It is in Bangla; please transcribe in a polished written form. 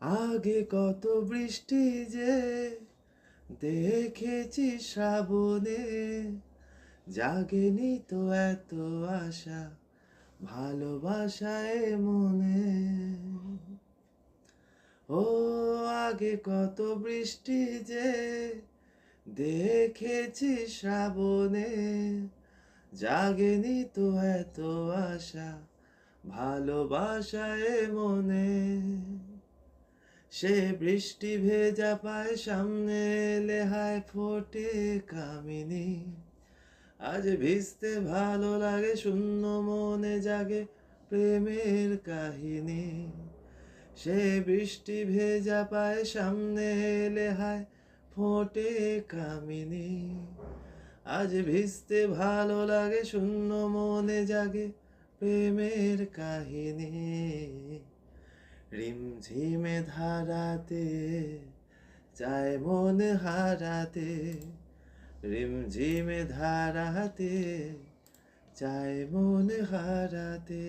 আগে কত বৃষ্টি যে দেখেছি শ্রাবণে, জাগেনি তো এত আশা ভালোবাসায় মনে। ও আগে কত বৃষ্টি যে দেখেছি শ্রাবণে, জাগেনি তো এত আশা ভালোবাসায় মনে। সে বৃষ্টি ভেজা পায় সামনে এলে হায় ফোটে কামিনী। আজ ভিজতে ভালো লাগে শূন্য মনে জাগে প্রেমের কাহিনী। সে বৃষ্টি ভেজা পায় সামনে এলে হায় ফোটে কামিনী। আজ ভিজতে ভালো লাগে শূন্য মনে জাগে প্রেমের কাহিনী। রিমঝিমে ধারাতে চায় মন হারাতে, রিমঝিমে ধারাতে চায় মন হারাতে।